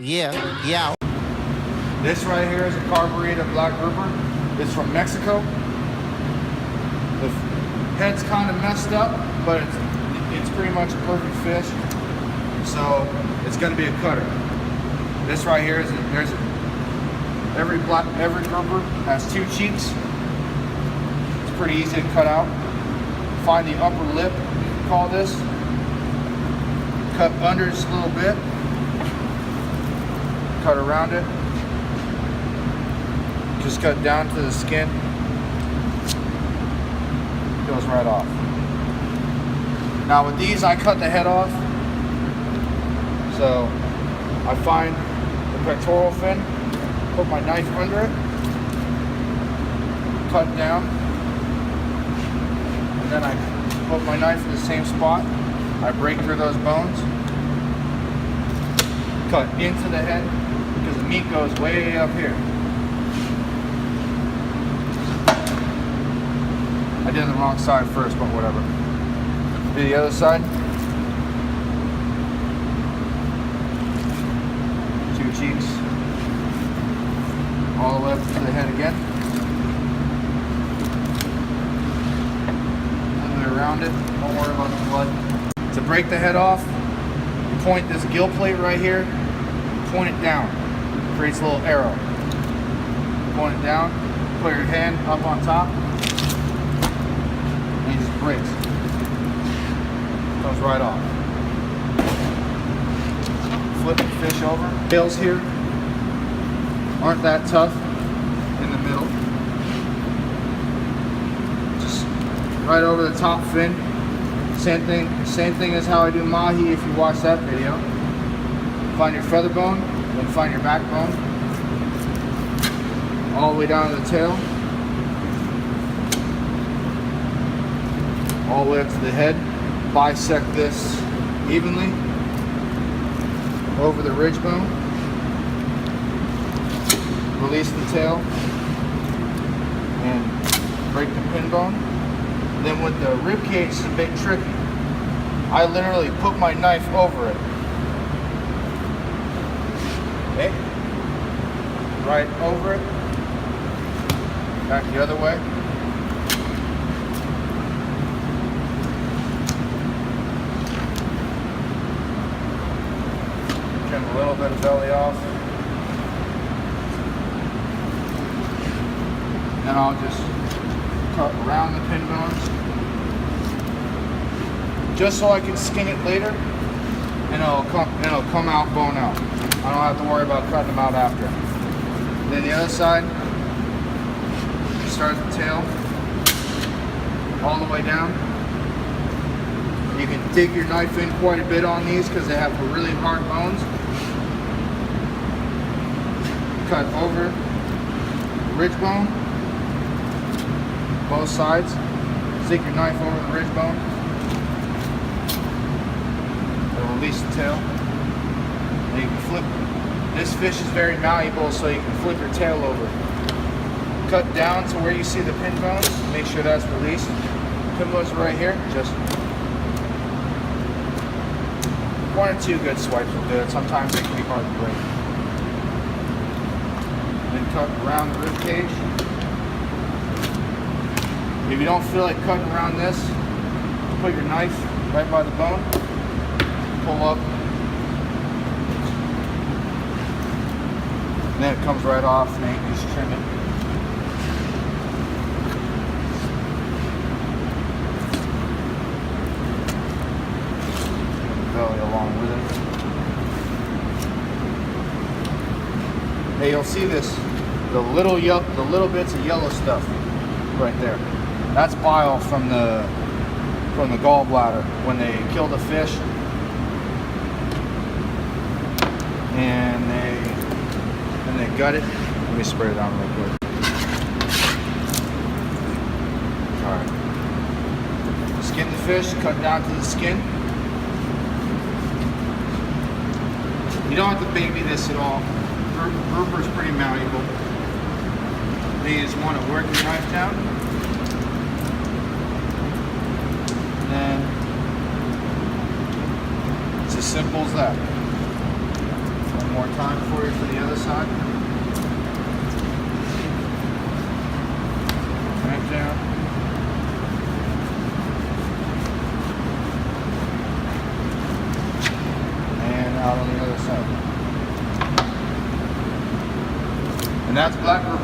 Yeah. This right here is a Carborita black grouper. It's from Mexico. The head's kind of messed up, but it's pretty much a perfect fish. So it's going to be a cutter. This right here is every grouper has two cheeks. It's pretty easy to cut out. Find the upper lip, call this. Cut under just a little bit. Cut around it. Just cut down to the skin. Goes right off. Now with these, I cut the head off. So I find the pectoral fin, put my knife under it, cut down, and then I put my knife in the same spot. I break through those bones, cut into the head, because the meat goes way up here. I did the wrong side first, but whatever. Do the other side. Two cheeks. All the way up to the head again. All the way around it. Don't worry about the blood. To break the head off, you point this gill plate right here, point it down. It creates a little arrow. Point it down, put your hand up on top, and it just breaks. Comes right off. Flip the fish over. Tails here aren't that tough in the middle. Just right over the top fin. Same thing as how I do mahi if you watch that video. Find your feather bone, then find your backbone. All the way down to the tail. All the way up to the head. Bisect this evenly over the ridge bone. Release the tail and break the pin bone. And then with the rib cage, it's a bit tricky. I literally put my knife over it. Okay? Right over it. Back the other way. Trim a little bit of belly off. Then I'll just cut around the pin bones. Just so I can skin it later, and it'll come out bone out. I don't have to worry about cutting them out after. Then the other side, start the tail all the way down. You can dig your knife in quite a bit on these because they have really hard bones. Cut over the ridge bone, both sides. Stick your knife over the ridge bone. Release the tail. And you can flip. This fish is very malleable, so you can flip your tail over. Cut down to where you see the pin bones. Make sure that's released. Pin bones are right here. Just one or two good swipes will do it. Sometimes it can be hard to break. Then cut around the rib cage. If you don't feel like cutting around this, put your knife right by the bone. Pull up, and then it comes right off, and then you just trim it. The belly along with it. Hey, you'll see this, the little bits of yellow stuff right there. That's bile from the gallbladder when they kill the fish. And they gut it. Let me spray it down real quick. Alright. Skin the fish, cut down to the skin. You don't have to baby this at all. Grouper's pretty malleable. You just want to work your knife down. And it's as simple as that. more time for you for the other side. Right there. And out on the other side. And that's black grouper.